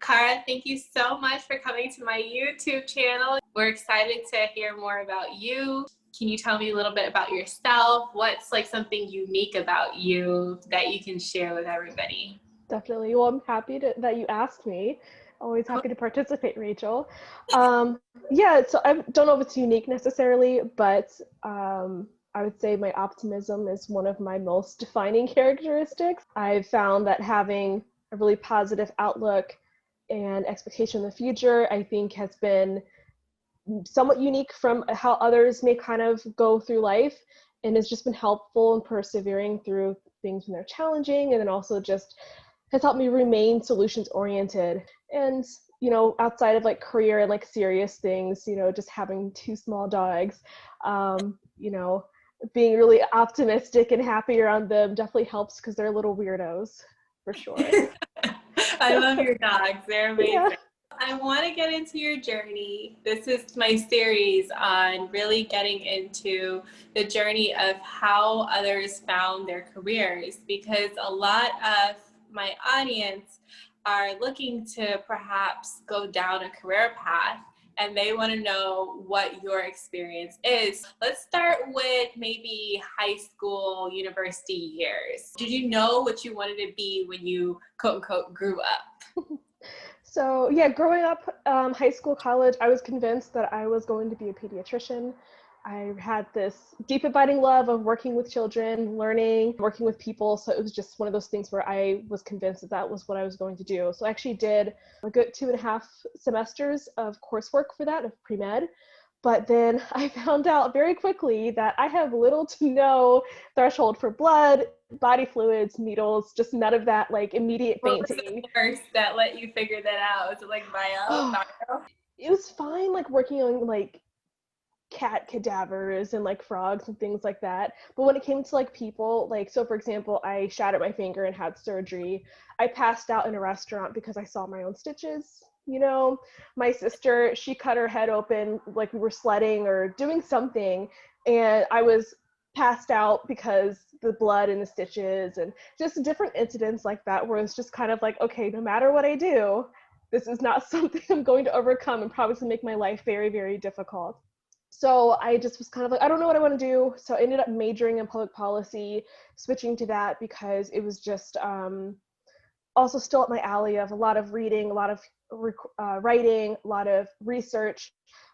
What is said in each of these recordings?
Cara, thank you so much for coming to my YouTube channel. We're excited to hear more about you. Can you tell me a little bit about yourself? What's like something unique about you that you can share with everybody? Definitely. Well, I'm happy that you asked me. Always Cool. happy to participate, Rachel. Yeah, so I don't know if it's unique necessarily, but I would say my optimism is one of my most defining characteristics. I've found that having a really positive outlook and expectation in the future, I think, has been somewhat unique from how others may kind of go through life, and has just been helpful in persevering through things when they're challenging, and then also just has helped me remain solutions oriented. And outside of like career and like serious things, just having two small dogs, um, you know being really optimistic and happy around them definitely helps, because they're little weirdos for sure. I love your dogs. They're Yeah. amazing. I want to get into your journey. This is my series on really getting into the journey of how others found their careers, because a lot of my audience are looking to perhaps go down a career path and they want to know what your experience is. Let's start with maybe high school, university years. Did you know what you wanted to be when you quote unquote grew up? So yeah, growing up, high school, college, I was convinced that I was going to be a pediatrician. I had this deep abiding love of working with children, learning, working with people. So it was just one of those things where I was convinced that that was what I was going to do. So I actually did a good 2.5 semesters of coursework for that, of pre-med. But then I found out very quickly that I have little to no threshold for blood, body fluids, needles, just none of that like immediate What was the fainting. course that let you figure that out? Was it like bio? It was fine like working on like cat cadavers and like frogs and things like that, but when it came to like people, like, so for example, I shattered my finger and had surgery. I passed out in a restaurant because I saw my own stitches. My sister, she cut her head open like we were sledding or doing something, and I was passed out because the blood and the stitches, and just different incidents like that, where it's just kind of like, okay, no matter what I do, this is not something I'm going to overcome, and probably to make my life very, very difficult. So I just was kind of like, I don't know what I want to do. So I ended up majoring in public policy, switching to that because it was just also still up my alley of a lot of reading, a lot of writing, a lot of research,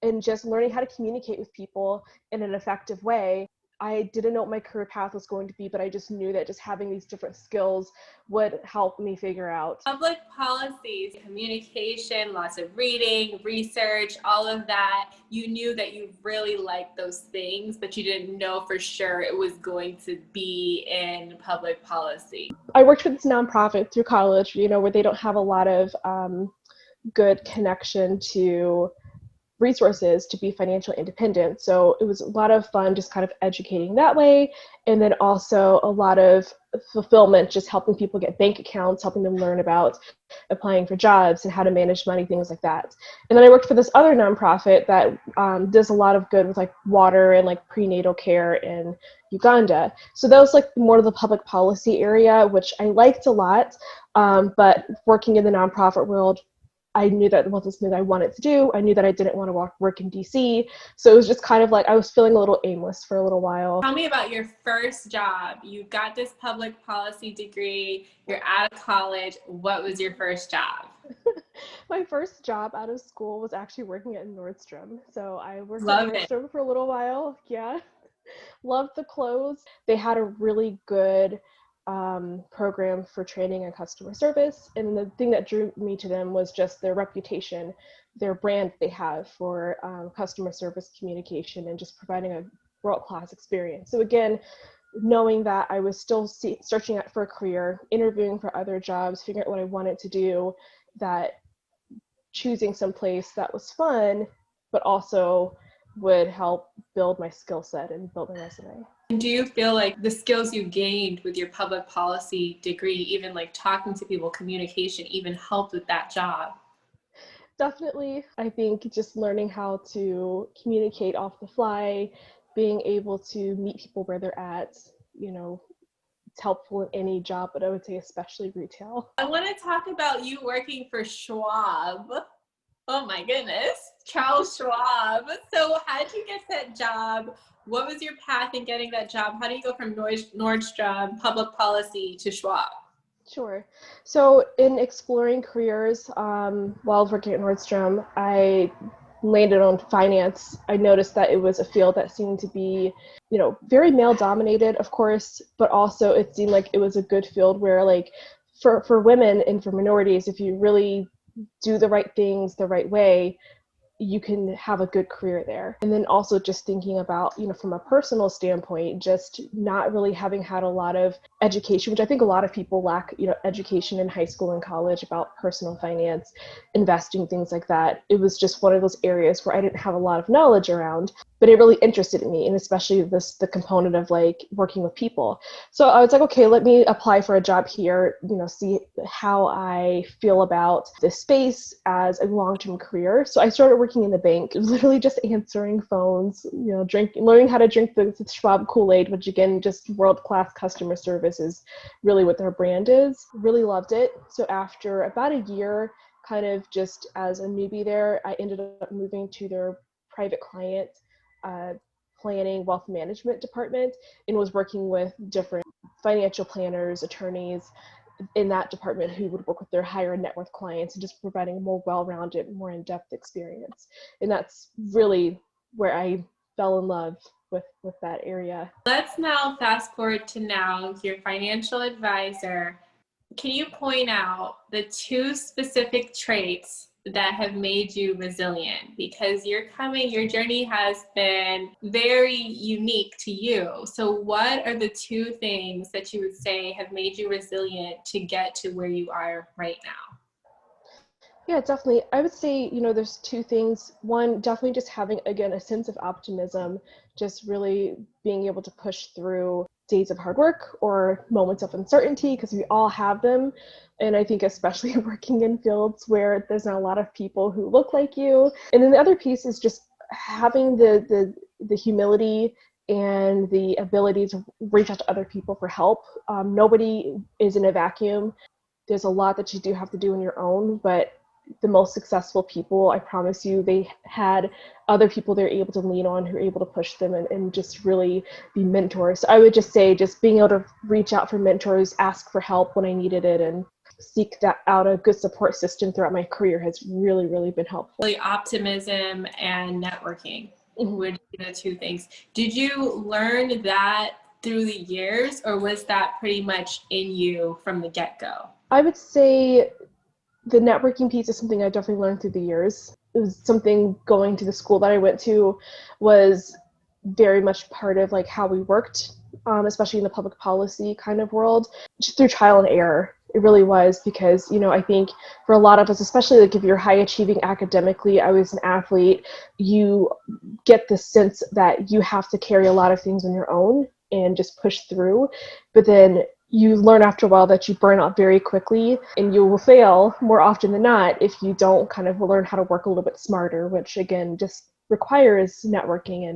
and just learning how to communicate with people in an effective way. I didn't know what my career path was going to be, but I just knew that just having these different skills would help me figure out. Public policies, communication, lots of reading, research, all of that. You knew that you really liked those things, but you didn't know for sure it was going to be in public policy. I worked for this nonprofit through college, where they don't have a lot of good connection to resources to be financially independent. So it was a lot of fun just kind of educating that way. And then also a lot of fulfillment, just helping people get bank accounts, helping them learn about applying for jobs and how to manage money, things like that. And then I worked for this other nonprofit that does a lot of good with like water and like prenatal care in Uganda. So that was like more of the public policy area, which I liked a lot. But working in the nonprofit world, I knew that wasn't something I wanted to do. I knew that I didn't want to work in DC. So it was just kind of like I was feeling a little aimless for a little while. Tell me about your first job. You got this public policy degree, you're out of college. What was your first job? My first job out of school was actually working at Nordstrom. So I worked at Love it. Nordstrom for a little while. Yeah. Loved the clothes. They had a really good program for training and customer service. And the thing that drew me to them was just their reputation, their brand they have for customer service communication and just providing a world-class experience. So again, knowing that I was still searching out for a career, interviewing for other jobs, figuring out what I wanted to do, that choosing some place that was fun, but also would help build my skill set and build my resume. And do you feel like the skills you gained with your public policy degree, even like talking to people, communication, even helped with that job? Definitely, I think just learning how to communicate off the fly, being able to meet people where they're at, you know, it's helpful in any job, but I would say especially retail. I want to talk about you working for Schwab. Oh my goodness, Charles Schwab. So how did you get that job? What was your path in getting that job? How do you go from Nordstrom public policy to Schwab? Sure. So in exploring careers, while I was working at Nordstrom, I landed on finance. I noticed that it was a field that seemed to be, very male dominated, of course, but also it seemed like it was a good field where, like, for women and for minorities, if you really do the right things the right way, you can have a good career there. And then also just thinking about, from a personal standpoint, just not really having had a lot of education, which I think a lot of people lack, education in high school and college about personal finance, investing, things like that. It was just one of those areas where I didn't have a lot of knowledge around, but it really interested me, and especially the component of like working with people. So I was like, okay, let me apply for a job here, see how I feel about this space as a long-term career. So I started working in the bank. It was literally just answering phones, learning how to drink the Schwab Kool-Aid, which again, just world-class customer service is really what their brand is. Really loved it. So after about a year, kind of just as a newbie there, I ended up moving to their private client planning wealth management department, and was working with different financial planners, attorneys in that department who would work with their higher net worth clients and just providing a more well-rounded, more in-depth experience. And that's really where I fell in love with that area. Let's now fast forward to now, your financial advisor. Can you point out the 2 specific traits that have made you resilient? Because your journey has been very unique to you. So what are the 2 things that you would say have made you resilient to get to where you are right now? Yeah, definitely. I would say, there's 2 things. One, definitely just having, again, a sense of optimism, just really being able to push through days of hard work or moments of uncertainty, because we all have them. And I think especially working in fields where there's not a lot of people who look like you. And then the other piece is just having the humility and the ability to reach out to other people for help. Nobody is in a vacuum. There's a lot that you do have to do on your own, but the most successful people, I promise you, they had other people they're able to lean on, who are able to push them and just really be mentors. So I would just say just being able to reach out for mentors, ask for help when I needed it, and seek that out a good support system throughout my career has really, really been helpful. Really, optimism and networking would be the 2 things. Did you learn that through the years, or was that pretty much in you from the get-go? I would say the networking piece is something I definitely learned through the years. It was something, going to the school that I went to was very much part of like how we worked, especially in the public policy kind of world, just through trial and error. It really was, because, I think for a lot of us, especially like if you're high achieving academically, I was an athlete, you get the sense that you have to carry a lot of things on your own and just push through. But then you learn after a while that you burn out very quickly, and you will fail more often than not if you don't kind of learn how to work a little bit smarter, which again just requires networking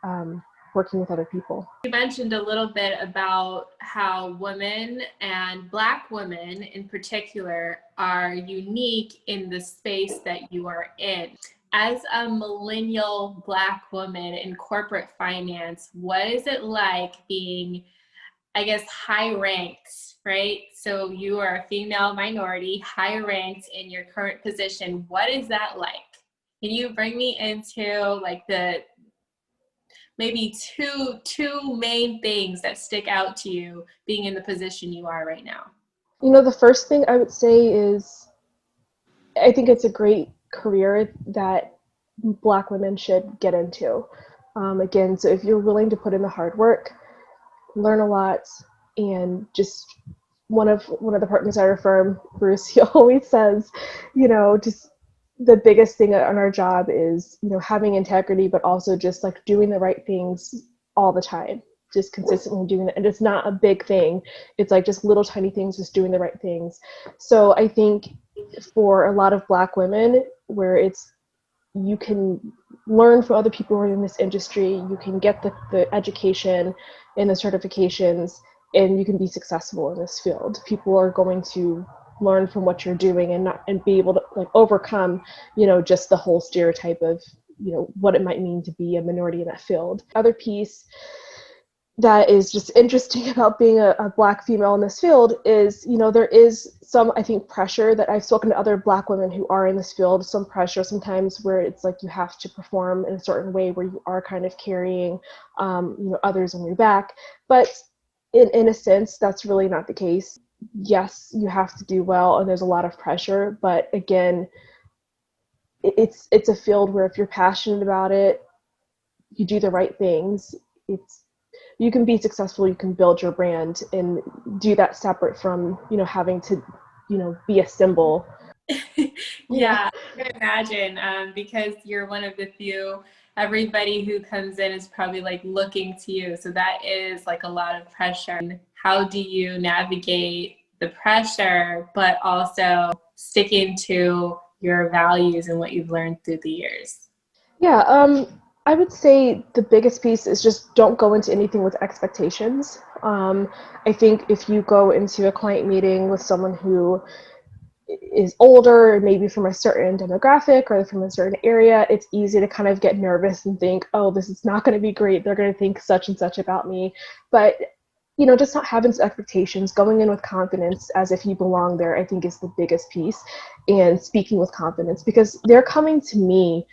and working with other people. You mentioned a little bit about how women, and Black women in particular, are unique in the space that you are in. As a millennial Black woman in corporate finance, what is it like being, I guess, high ranked, right? So you are a female minority, high ranked in your current position. What is that like? Can you bring me into like the maybe two main things that stick out to you being in the position you are right now? The first thing I would say is I think it's a great career that Black women should get into. Again, so if you're willing to put in the hard work, learn a lot, and just one of the partners at our firm, Bruce, he always says, just the biggest thing on our job is, having integrity, but also just like doing the right things all the time, just consistently doing that. And it's not a big thing. It's like just little tiny things, just doing the right things. So I think for a lot of Black women, where it's, you can learn from other people who are in this industry, you can get the education and the certifications, and you can be successful in this field. People are going to learn from what you're doing and be able to like overcome, just the whole stereotype of, what it might mean to be a minority in that field. Other piece that is just interesting about being a Black female in this field is, there is some, I think, pressure that I've spoken to other Black women who are in this field, some pressure sometimes where it's like you have to perform in a certain way where you are kind of carrying, others on your back. But in a sense, that's really not the case. Yes, you have to do well and there's a lot of pressure, but again, it's a field where if you're passionate about it, you do the right things, you can be successful, you can build your brand and do that separate from, having to, be a symbol. Yeah, I can imagine, because you're one of the few, everybody who comes in is probably like looking to you. So that is like a lot of pressure. How do you navigate the pressure, but also sticking to your values and what you've learned through the years? Yeah, I would say the biggest piece is just don't go into anything with expectations. I think if you go into a client meeting with someone who is older, maybe from a certain demographic or from a certain area, it's easy to kind of get nervous and think, oh, this is not going to be great. They're going to think such and such about me. But, just not having expectations, going in with confidence as if you belong there, I think is the biggest piece. And speaking with confidence, because they're coming to me,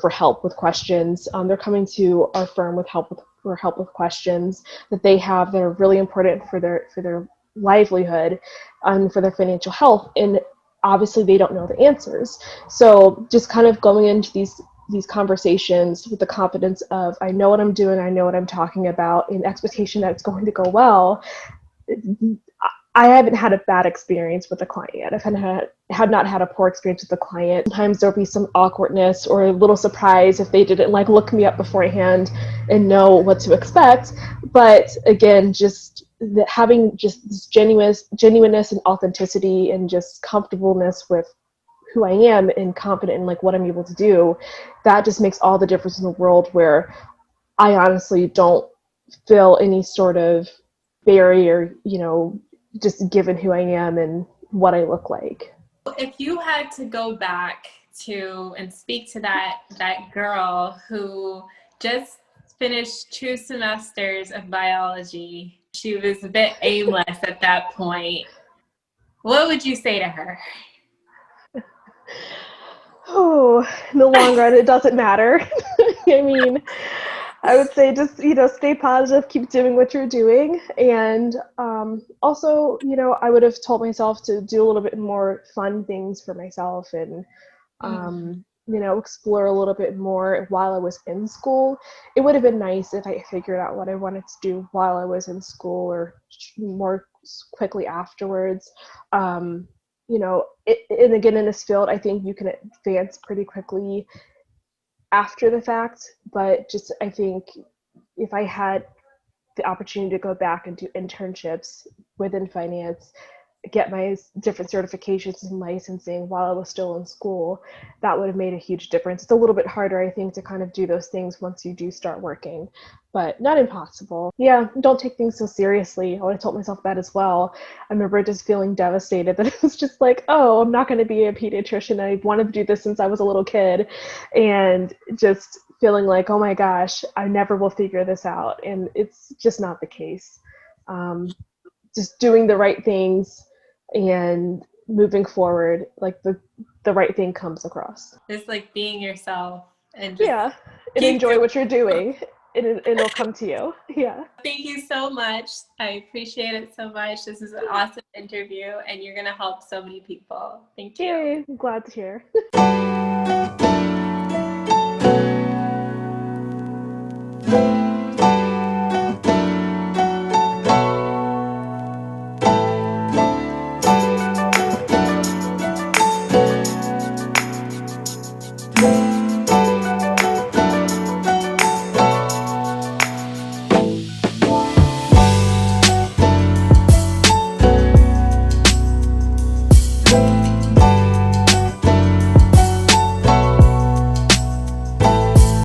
for help with questions. They're coming to our firm with help with questions that they have that are really important for their livelihood and for their financial health, and obviously they don't know the answers. So just kind of going into these conversations with the confidence of, I know what I'm doing, I know what I'm talking about, and expectation that it's going to go well. I haven't had a bad experience with a client yet. Have not had a poor experience with a client. Sometimes there'll be some awkwardness or a little surprise if they didn't like look me up beforehand and know what to expect. But again, just having just this genuineness and authenticity and just comfortableness with who I am and confident in like what I'm able to do, that just makes all the difference in the world, where I honestly don't feel any sort of barrier, just given who I am and what I look like. If you had to go back to and speak to that girl who just finished 2 semesters of biology, she was a bit aimless at that point, what would you say to her? Oh, in the long run, it doesn't matter. I mean, I would say just, stay positive, keep doing what you're doing. And also, I would have told myself to do a little bit more fun things for myself and, explore a little bit more while I was in school. It would have been nice if I figured out what I wanted to do while I was in school or more quickly afterwards. And again, in this field, I think you can advance pretty quickly after the fact, but just I think if I had the opportunity to go back and do internships within finance, get my different certifications and licensing while I was still in school, that would have made a huge difference. It's a little bit harder, I think, to kind of do those things once you do start working, but not impossible. Yeah, don't take things so seriously. I would have told myself that as well. I remember just feeling devastated that it was just like, oh, I'm not going to be a pediatrician. I wanted to do this since I was a little kid, and just feeling like, oh my gosh, I never will figure this out. And it's just not the case. Just doing the right things and moving forward, like the right thing comes across. Just like being yourself and just Yeah, and keep enjoy doing what you're doing, and it'll come to you. Yeah. Thank you so much. I appreciate it so much. This is an awesome interview, and you're going to help so many people. Thank you. Yay, I'm glad to hear.